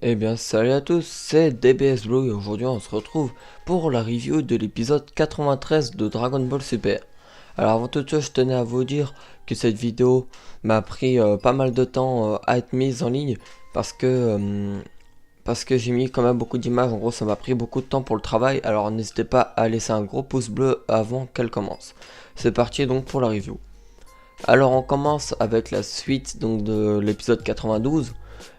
Eh bien salut à tous, c'est DBS Blue et aujourd'hui on se retrouve pour la review de l'épisode 93 de Dragon Ball Super. Alors avant toute chose je tenais à vous dire que cette vidéo m'a pris pas mal de temps à être mise en ligne parce que j'ai mis quand même beaucoup d'images, en gros ça m'a pris beaucoup de temps pour le travail, alors n'hésitez pas à laisser un gros pouce bleu avant qu'elle commence. C'est parti donc pour la review. Alors on commence avec la suite donc de l'épisode 92.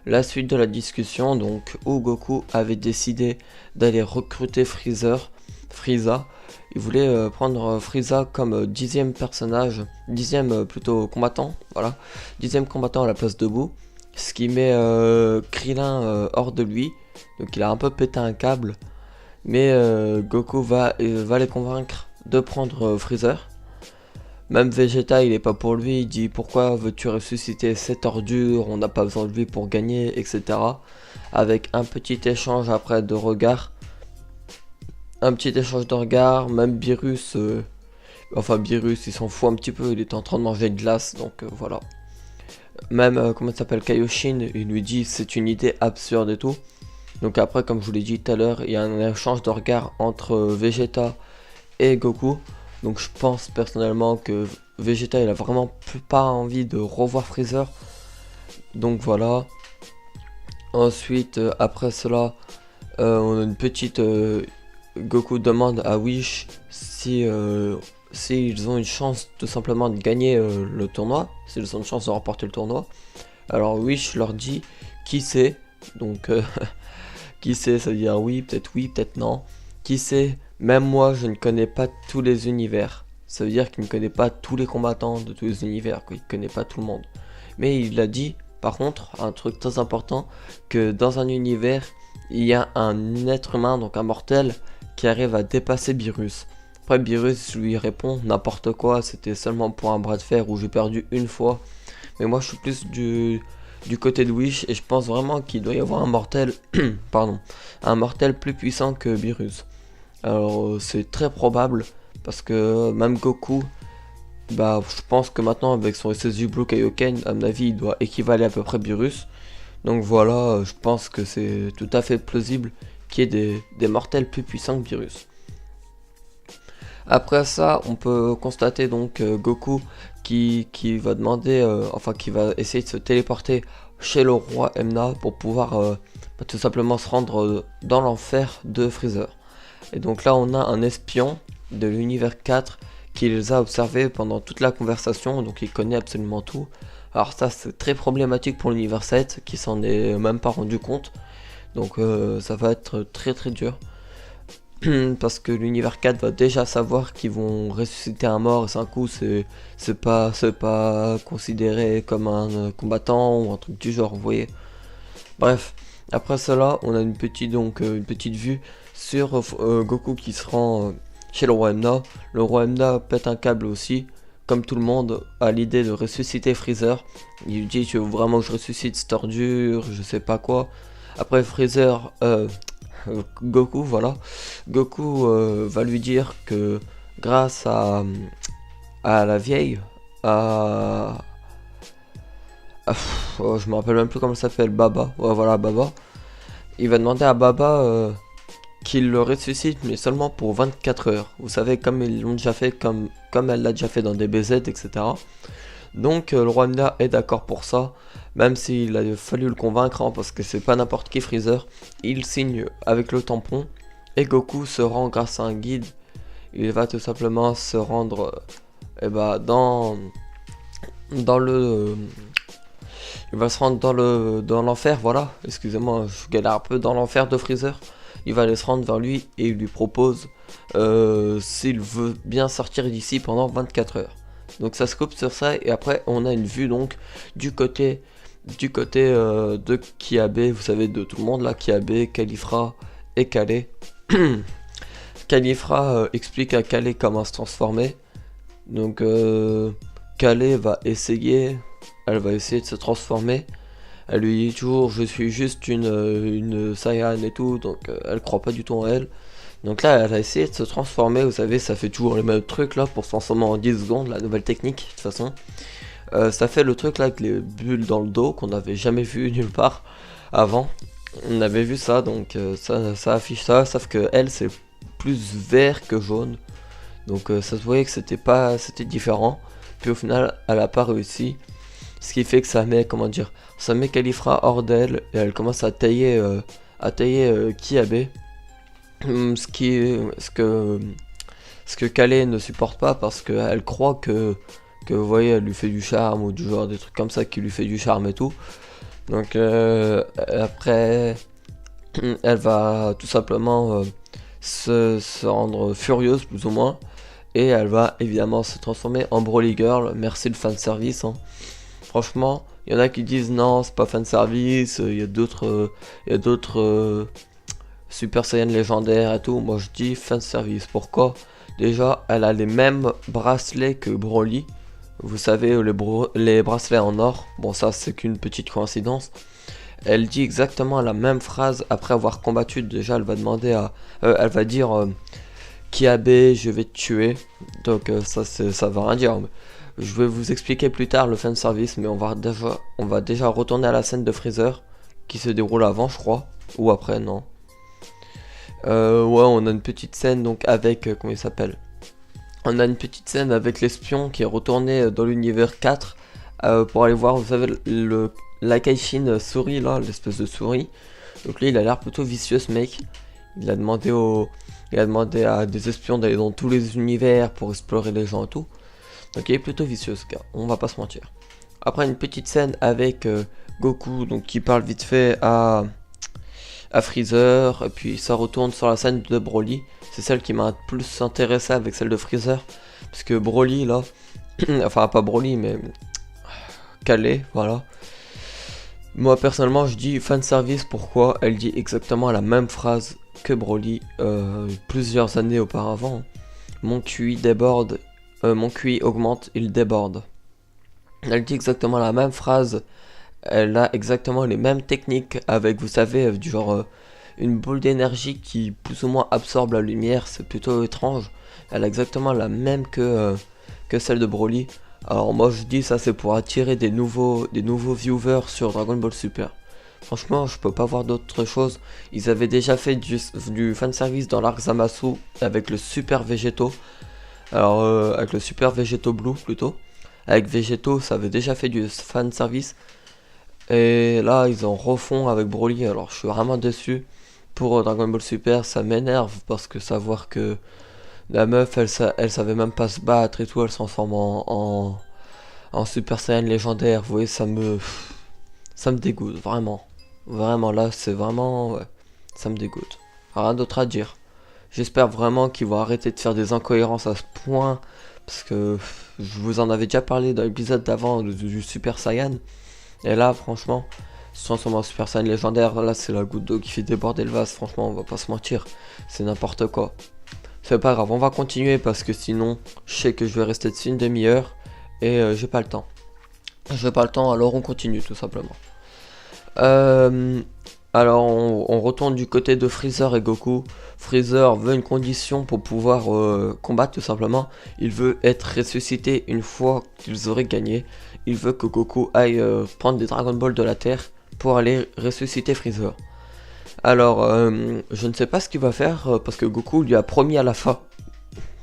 La suite de la discussion, donc où Goku avait décidé d'aller recruter Frieza. Il voulait prendre Frieza comme dixième combattant, voilà, dixième combattant à la place de Boo, ce qui met Krillin hors de lui, donc il a un peu pété un câble, mais Goku va les convaincre de prendre Freezer. Même Vegeta il est pas pour lui, il dit pourquoi veux-tu ressusciter cette ordure, on n'a pas besoin de lui pour gagner, etc. Avec un petit échange après de regards. Même Beerus, Beerus il s'en fout un petit peu, il est en train de manger de glace, donc voilà. Même, comment il s'appelle, Kaioshin, il lui dit c'est une idée absurde et tout. Donc après, comme je vous l'ai dit tout à l'heure, il y a un échange de regards entre Vegeta et Goku. Donc je pense personnellement que Vegeta il a vraiment pas envie de revoir Freezer. Donc voilà. Ensuite après cela on a une petite Goku demande à Whis si ils ont une chance tout simplement de gagner le tournoi, s'ils ont une chance de remporter le tournoi. Alors Whis leur dit qui sait, donc qui sait, ça veut dire oui, peut-être non. Qui sait, même moi je ne connais pas tous les univers. Ça veut dire qu'il ne connaît pas tous les combattants de tous les univers, quoi. Il ne connaît pas tout le monde. Mais il a dit, par contre, un truc très important, que dans un univers, il y a un être humain, donc un mortel, qui arrive à dépasser Beerus. Après Beerus lui répond n'importe quoi, c'était seulement pour un bras de fer où j'ai perdu une fois. Mais moi je suis plus du côté de Whis et je pense vraiment qu'il doit y avoir un mortel, un mortel plus puissant que Beerus. Alors c'est très probable parce que même Goku, je pense que maintenant avec son SSU Blue Kaioken, à mon avis il doit équivaler à peu près Beerus. Donc voilà, je pense que c'est tout à fait plausible qu'il y ait des mortels plus puissants que Beerus. Après ça, on peut constater donc Goku qui va demander, qui va essayer de se téléporter chez le roi Emna pour pouvoir tout simplement se rendre dans l'enfer de Freezer. Et donc là on a un espion de l'univers 4 qui les a observés pendant toute la conversation, donc il connaît absolument tout. Alors ça c'est très problématique pour l'univers 7 qui s'en est même pas rendu compte, donc ça va être très dur. Parce que l'univers 4 va déjà savoir qu'ils vont ressusciter un mort et c'est un coup c'est pas considéré comme un combattant ou un truc du genre, vous voyez. Bref, après cela on a une petite vue sur Goku qui se rend chez le roi Emna. Le roi Emna pète un câble aussi, comme tout le monde, à l'idée de ressusciter Freezer. Il lui dit tu veux vraiment que je ressuscite cette ordure, je sais pas quoi. Après Goku va lui dire que grâce à la vieille, je me rappelle même plus comment elle s'appelle, Baba, ouais voilà Baba, il va demander à Baba qu'il le ressuscite mais seulement pour 24 heures, vous savez comme ils l'ont déjà fait, comme elle l'a déjà fait dans DBZ, etc. Donc le roi Emna est d'accord pour ça, même s'il a fallu le convaincre, hein, parce que c'est pas n'importe qui Freezer. Il signe avec le tampon et Goku se rend grâce à un guide. Il va tout simplement se rendre dans le il va se rendre dans l'enfer, voilà, excusez-moi, je galère un peu, dans l'enfer de Freezer. Il va aller se rendre vers lui et il lui propose s'il veut bien sortir d'ici pendant 24 heures. Donc ça se coupe sur ça et après on a une vue donc du côté du côté de Kiabe, vous savez, de tout le monde là, Kiabe, Califra et Calais. Califra explique à Calais comment se transformer. Donc Calais va essayer, elle va essayer de se transformer. Elle lui dit toujours je suis juste une Saiyan et tout, donc elle croit pas du tout en elle. Donc là elle a essayé de se transformer, vous savez ça fait toujours les mêmes trucs là pour se transformer en 10 secondes, la nouvelle technique de toute façon. Ça fait le truc là avec les bulles dans le dos qu'on n'avait jamais vu nulle part avant. On avait vu ça, donc ça affiche ça, sauf que elle c'est plus vert que jaune. Donc ça se voyait que c'était différent. Puis au final elle a pas réussi. Ce qui fait que ça met, comment dire, ça met Califra hors d'elle et elle commence à tailler Kiabe. Ce que Calais ne supporte pas parce qu'elle croit que vous voyez elle lui fait du charme ou du genre des trucs comme ça qui lui fait du charme et tout. Donc après elle va tout simplement se rendre furieuse plus ou moins et elle va évidemment se transformer en Broly Girl. Merci le fanservice hein. Franchement il y en a qui disent non c'est pas fanservice, il y a d'autres Super Saiyan légendaires et tout. Moi je dis fanservice. Pourquoi? Déjà elle a les mêmes bracelets que Broly. Vous savez les bracelets en or. Bon ça c'est qu'une petite coïncidence. Elle dit exactement la même phrase après avoir combattu. Déjà elle va demander à... elle va dire Kiabe je vais te tuer. Donc ça va rien dire. Je vais vous expliquer plus tard le fanservice. Mais on va déjà retourner à la scène de Freezer. Qui se déroule avant je crois. Ou après non. Ouais on a une petite scène donc avec... comment il s'appelle? On a une petite scène avec l'espion qui est retourné dans l'univers 4 pour aller voir, vous savez, la Kaishin souris là, l'espèce de souris. Donc lui il a l'air plutôt vicieux ce mec. Il a demandé à des espions d'aller dans tous les univers pour explorer les gens et tout. Donc il est plutôt vicieux ce gars, on va pas se mentir. Après une petite scène avec Goku donc qui parle vite fait à Freezer, et puis ça retourne sur la scène de Broly. C'est celle qui m'a plus intéressé avec celle de Freezer, parce que Broly là, enfin pas Broly mais Calais, voilà. Moi personnellement je dis fanservice, pourquoi? Elle dit exactement la même phrase que Broly plusieurs années auparavant. Mon QI déborde, mon QI augmente, il déborde. Elle dit exactement la même phrase. Elle a exactement les mêmes techniques avec, vous savez, du genre une boule d'énergie qui plus ou moins absorbe la lumière, c'est plutôt étrange. Elle a exactement la même que celle de Broly. Alors moi je dis ça c'est pour attirer des nouveaux viewers sur Dragon Ball Super. Franchement je peux pas voir d'autre chose. Ils avaient déjà fait du fanservice dans l'arc Zamasu avec le Super Végéto. Alors avec le Super Végéto Blue plutôt. Avec Végéto ça avait déjà fait du fanservice. Et là ils en refont avec Broly, alors je suis vraiment déçu pour Dragon Ball Super, ça m'énerve parce que savoir que la meuf elle savait même pas se battre et tout, elle se transforme en Super Saiyan légendaire, vous voyez ça me dégoûte vraiment. Vraiment là c'est vraiment, ouais, ça me dégoûte. Rien d'autre à dire. J'espère vraiment qu'ils vont arrêter de faire des incohérences à ce point, parce que je vous en avais déjà parlé dans l'épisode d'avant du Super Saiyan. Et là, franchement, se transformer en Super Saiyan légendaire, là c'est la goutte d'eau qui fait déborder le vase, franchement, on va pas se mentir. C'est n'importe quoi. C'est pas grave, on va continuer parce que sinon, je sais que je vais rester dessus une demi-heure et j'ai pas le temps. J'ai pas le temps, alors on continue tout simplement. Alors, on retourne du côté de Freezer et Goku. Freezer veut une condition pour pouvoir combattre tout simplement. Il veut être ressuscité une fois qu'ils auraient gagné. Il veut que Goku aille prendre des Dragon Ball de la Terre pour aller ressusciter Freezer. Alors, je ne sais pas ce qu'il va faire parce que Goku lui a promis à la fin.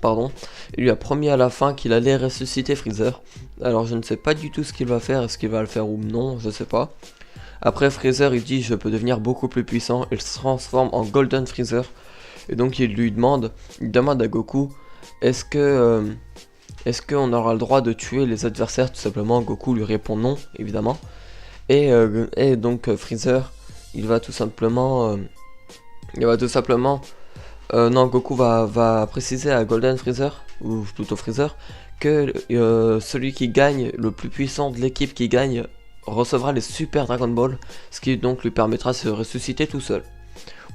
Pardon, il lui a promis à la fin qu'il allait ressusciter Freezer. Alors, je ne sais pas du tout ce qu'il va faire. Est-ce qu'il va le faire ou non? Je sais pas. Après, Freezer il dit je peux devenir beaucoup plus puissant. Il se transforme en Golden Freezer. Et donc, il demande à Goku est-ce qu'on aura le droit de tuer les adversaires tout simplement? Goku lui répond non, évidemment. Et donc Freezer, il va tout simplement... non, Goku va préciser à Golden Freezer, ou plutôt Freezer, que celui qui gagne, le plus puissant de l'équipe qui gagne, recevra les super Dragon Ball, ce qui donc lui permettra de se ressusciter tout seul.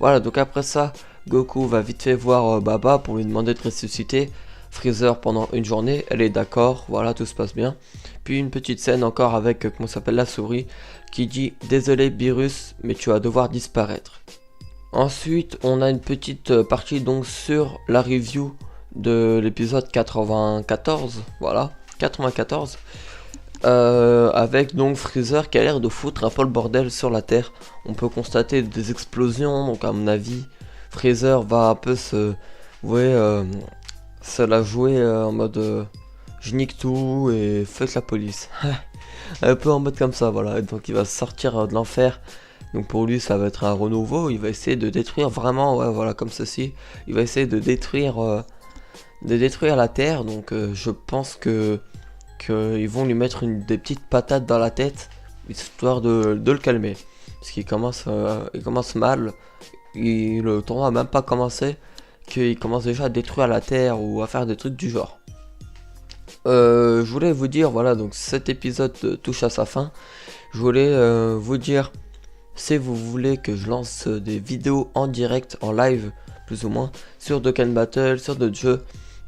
Voilà, donc après ça, Goku va vite fait voir Baba pour lui demander de ressusciter Freezer pendant une journée. Elle est d'accord, voilà, tout se passe bien. Puis une petite scène encore avec, comment s'appelle, la souris, qui dit « Désolé Beerus, mais tu vas devoir disparaître ». Ensuite, on a une petite partie donc sur la review de l'épisode 94, voilà, 94. Avec donc Freezer qui a l'air de foutre un peu le bordel sur la Terre. On peut constater des explosions, donc à mon avis, Freezer va un peu se la jouer en mode je nique tout et fuck la police. Un peu en mode comme ça, voilà. Donc il va sortir de l'enfer. Donc pour lui, ça va être un renouveau. Il va essayer de détruire vraiment, ouais, voilà, comme ceci. Il va essayer de détruire la Terre. Donc je pense qu'ils vont lui mettre des petites patates dans la tête, histoire de le calmer. Parce qu'il commence mal. Le tournoi n'a même pas commencé, qu'il commence déjà à détruire la Terre ou à faire des trucs du genre. Je voulais vous dire, voilà, donc cet épisode touche à sa fin. Je voulais vous dire, si vous voulez que je lance des vidéos en direct, en live, plus ou moins, sur Dokkan Battle, sur d'autres jeux.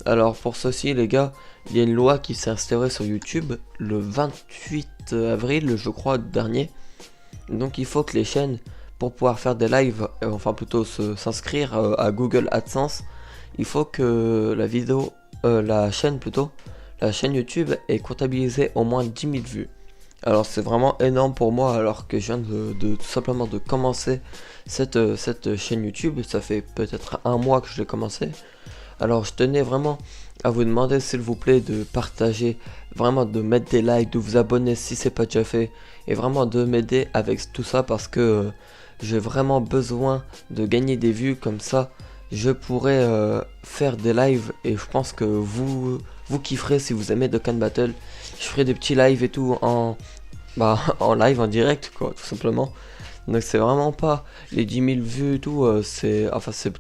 Alors pour ceci les gars, il y a une loi qui s'est instaurée sur YouTube le 28 avril, je crois, dernier. Donc il faut que les chaînes, pour pouvoir faire des lives, enfin plutôt s'inscrire à Google AdSense, il faut que la chaîne YouTube ait comptabilisé au moins 10 000 vues. Alors c'est vraiment énorme pour moi, alors que je viens tout simplement de commencer cette chaîne YouTube. Ça fait peut-être un mois que je l'ai commencé. Alors je tenais vraiment à vous demander s'il vous plaît de partager, vraiment de mettre des likes, de vous abonner si c'est pas déjà fait, et vraiment de m'aider avec tout ça parce que j'ai vraiment besoin de gagner des vues. Comme ça je pourrais faire des lives, et je pense que vous kifferez si vous aimez Dokkan Battle. Je ferai des petits lives et tout en live, en direct quoi, tout simplement. Donc c'est vraiment pas les 10 000 vues et tout, c'est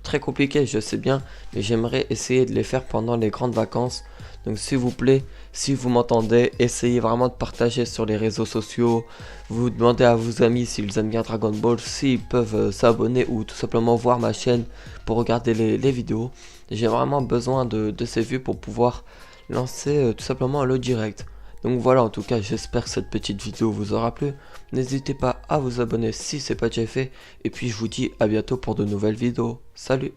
très compliqué, je sais bien, mais j'aimerais essayer de les faire pendant les grandes vacances. Donc s'il vous plaît, si vous m'entendez, essayez vraiment de partager sur les réseaux sociaux. Vous demandez à vos amis s'ils aiment bien Dragon Ball, s'ils peuvent s'abonner ou tout simplement voir ma chaîne pour regarder les vidéos. J'ai vraiment besoin de ces vues pour pouvoir lancer tout simplement le direct. Donc voilà, en tout cas j'espère que cette petite vidéo vous aura plu. N'hésitez pas à vous abonner si c'est pas déjà fait. Et puis je vous dis à bientôt pour de nouvelles vidéos. Salut!